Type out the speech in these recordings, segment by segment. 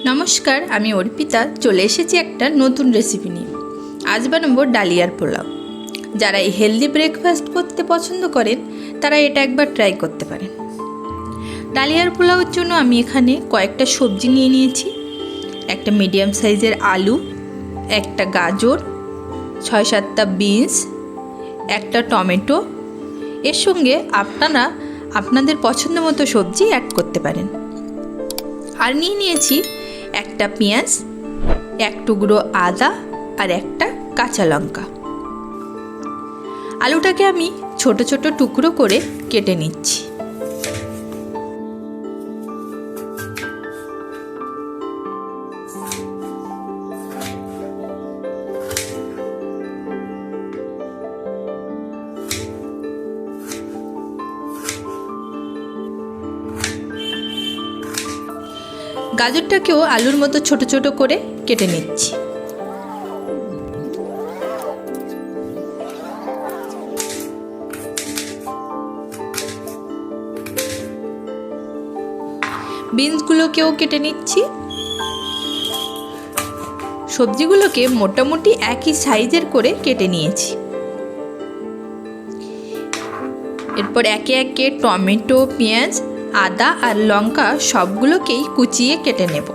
নমস্কার, আমি অর্পিতা চলে এসেছি একটা নতুন রেসিপি নিয়ে। আজ বানাবো ডালিয়ার পোলাও। যারা এই হেলদি ব্রেকফাস্ট করতে পছন্দ করেন তারা এটা একবার ট্রাই করতে পারেন। ডালিয়ার পোলাওর জন্য আমি এখানে কয়েকটা সবজি নিয়ে নিয়েছি। একটা মিডিয়াম সাইজের আলু, একটা গাজর, 6-7টা বিনস, একটা টমেটো। এর সঙ্গে আপনারা আপনাদের পছন্দ মতো সবজি অ্যাড করতে পারেন। আর নিয়ে নিয়েছি একটা পেঁয়াজ, এক টুকরো আদা আর একটা কাঁচা লঙ্কা। আলুটাকে আমি ছোট ছোট টুকরো করে কেটে নিচ্ছি। গাজরটাকেও আলুর মতো ছোট ছোট করে কেটে নিচ্ছি। বিনসগুলোকেও কেটে নিচ্ছি। সবজিগুলোকে মোটামুটি একই সাইজের করে কেটে নিয়েছি। এরপর একে একে টমেটো, পেঁয়াজ, আদা আর লঙ্কা সবগুলোকেই কুচিয়ে কেটে নেব।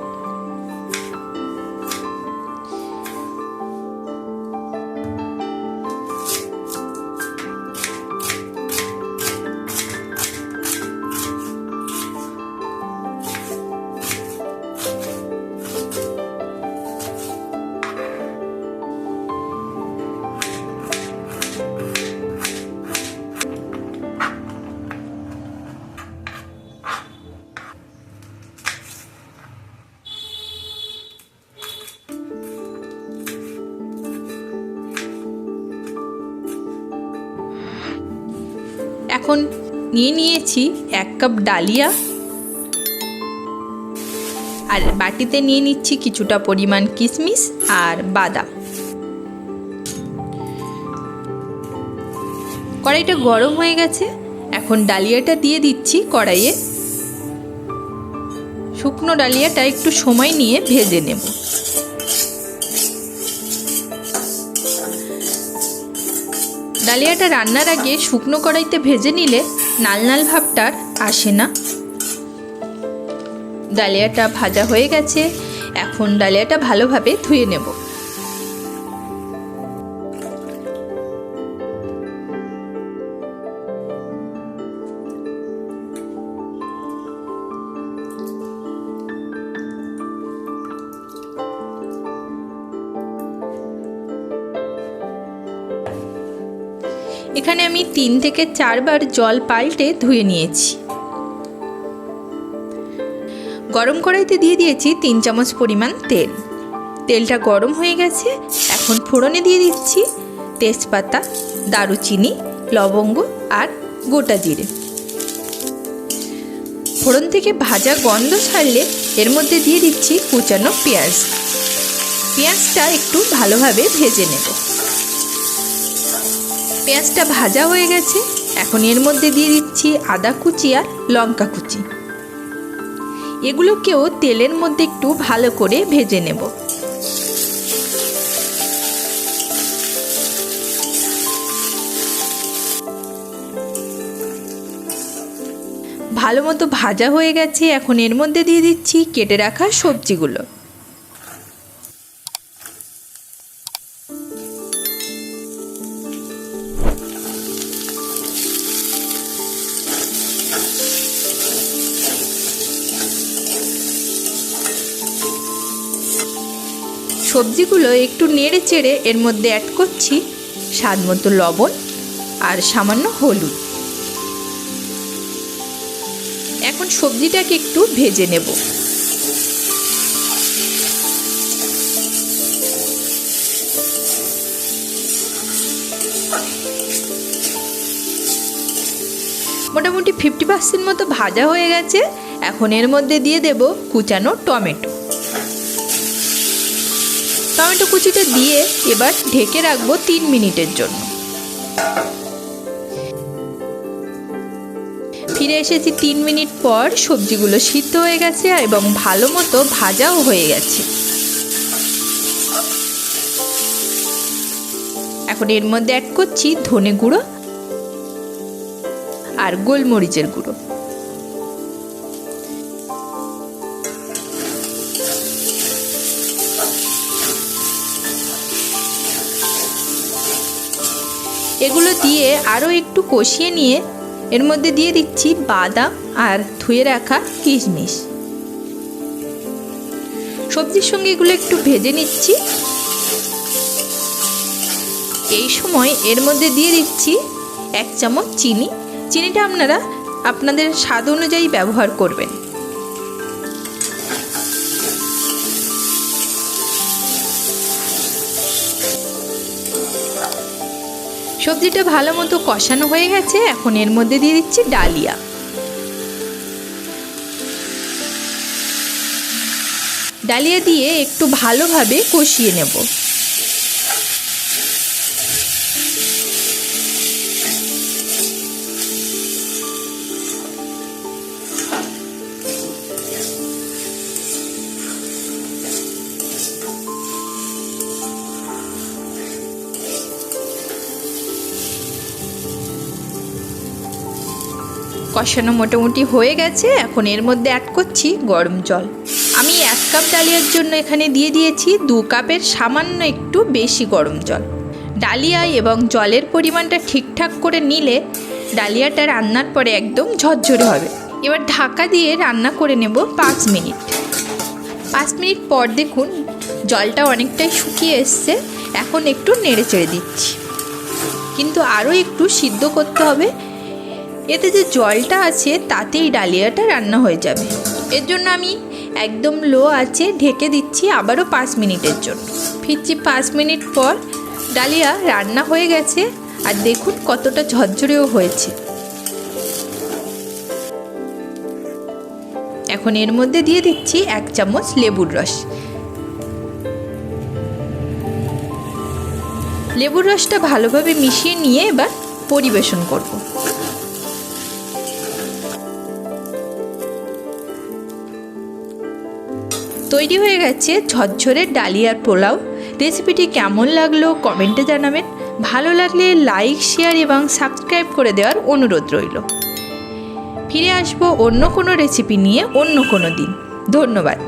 এখন নিয়ে নিয়েছি 1 কাপ ডালিয়া, আর বাটিতে নিয়ে নিচ্ছি কিছুটা পরিমাণ কিশমিশ আর বাদাম। কড়াইটা গরম হয়ে গেছে, এখন ডালিয়াটা দিয়ে দিচ্ছি কড়াইয়ে। শুকনো ডালিয়াটা একটু সময় নিয়ে ভেজে নেব। ডালিয়াটা রান্নার আগে শুকনো কড়াইতে ভেজে নিলে নাল নাল ভাবটা আসে না। ডালিয়াটা ভাজা হয়ে গেছে, এখন ডালিয়াটা ভালোভাবে ধুয়ে নেব। এখানে আমি 3 থেকে 4 বার জল পাল্টে ধুয়ে নিয়েছি। গরম কড়াইতে দিয়ে দিয়েছি 3 চামচ পরিমাণ তেল। তেলটা গরম হয়ে গেছে, এখন ফোড়নে দিয়ে দিচ্ছি তেজপাতা, দারুচিনি, লবঙ্গ আর গোটা জিরে। ফোড়ন থেকে ভাজা গন্ধ ছাড়লে এর মধ্যে দিয়ে দিচ্ছি কুচানো পেঁয়াজ। পেঁয়াজটা একটু ভালোভাবে ভেজে নেব। পেঁয়াজটা ভাজা হয়ে গেছে, এখন এর মধ্যে দিয়ে দিচ্ছি আদা কুচি আর লঙ্কা কুচি। এগুলোকেও তেলের মধ্যে একটু ভালো করে ভেজে নেব। ভালো মতো ভাজা হয়ে গেছে, এখন এর মধ্যে দিয়ে দিচ্ছি কেটে রাখা সবজিগুলো। সবজিগুলো একটু নেড়ে চেড়ে এর মধ্যে অ্যাড করছি স্বাদ মতো লবণ আর সামান্য হলুদ। এখন সবজিটাকে একটু ভেজে নেব। মোটামুটি 50% মতো ভাজা হয়ে গেছে, এখন এর মধ্যে দিয়ে দেব কুচানো টমেটো। টমেটো কুচিটা দিয়ে এবার ঢেকে রাখবো 3 মিনিটের জন্য। ফিরে এসেছি 3 মিনিট পর। সবজিগুলো সিদ্ধ হয়ে গেছে এবং ভালো মতো ভাজাও হয়ে গেছে। এখন এর মধ্যে অ্যাড করছি ধনে গুঁড়ো আর গোলমরিচের গুঁড়ো। এগুলো দিয়ে আরও একটু কষিয়ে নিয়ে এর মধ্যে দিয়ে দিচ্ছি বাদাম আর ধুয়ে রাখা কিশমিশ। সবজির সঙ্গে এগুলো একটু ভেজে নিচ্ছি। এই সময় এর মধ্যে দিয়ে দিচ্ছি 1 চামচ চিনি। চিনিটা আপনারা আপনাদের স্বাদ অনুযায়ী ব্যবহার করবেন। সবজিটা ভালো মতো কষানো হয়ে গেছে। এখন এর মধ্যে দিয়ে দিচ্ছি ডালিয়া। ডালিয়া দিয়ে একটু ভালোভাবে কষিয়ে নেব। কষানো মোটামুটি হয়ে গেছে। এখন এর মধ্যে অ্যাড করছি গরম জল। আমি 1 কাপ ডালিয়ার জন্য এখানে দিয়ে দিয়েছি 2 কাপের সামান্য একটু বেশি গরম জল। ডালিয়া এবং জলের পরিমাণটা ঠিকঠাক করে নিলে ডালিয়াটা রান্নার পরে একদম ঝরঝরে হবে। এবার ঢাকা দিয়ে রান্না করে নেব 5 মিনিট। 5 মিনিট পর দেখুন জলটা অনেকটাই শুকিয়ে এসছে। এখন একটু নেড়ে চেড়ে দিচ্ছি, কিন্তু আরও একটু সিদ্ধ করতে হবে। এতে যে জলটা আছে তাতেই ডালিয়াটা রান্না হয়ে যাবে। এর জন্য আমি একদম লো আঁচে ঢেকে দিচ্ছি আবারও 5 মিনিটের জন্য। ফিরছি 5 মিনিট পর। ডালিয়া রান্না হয়ে গেছে আর দেখুন কতটা ঝরঝরেও হয়েছে। এখন এর মধ্যে দিয়ে দিচ্ছি 1 চামচ লেবুর রস। লেবুর রসটা ভালোভাবে মিশিয়ে নিয়ে এবার পরিবেশন করব। তৈরি হয়ে গেছে ঝরঝরে ডালিয়ার পোলাও। রেসিপিটি কেমন লাগলো কমেন্টে জানাবেন। ভালো লাগলে লাইক, শেয়ার এবং সাবস্ক্রাইব করে দেওয়ার অনুরোধ রইল। ফিরে আসবো অন্য কোনো রেসিপি নিয়ে অন্য কোনো দিন। ধন্যবাদ।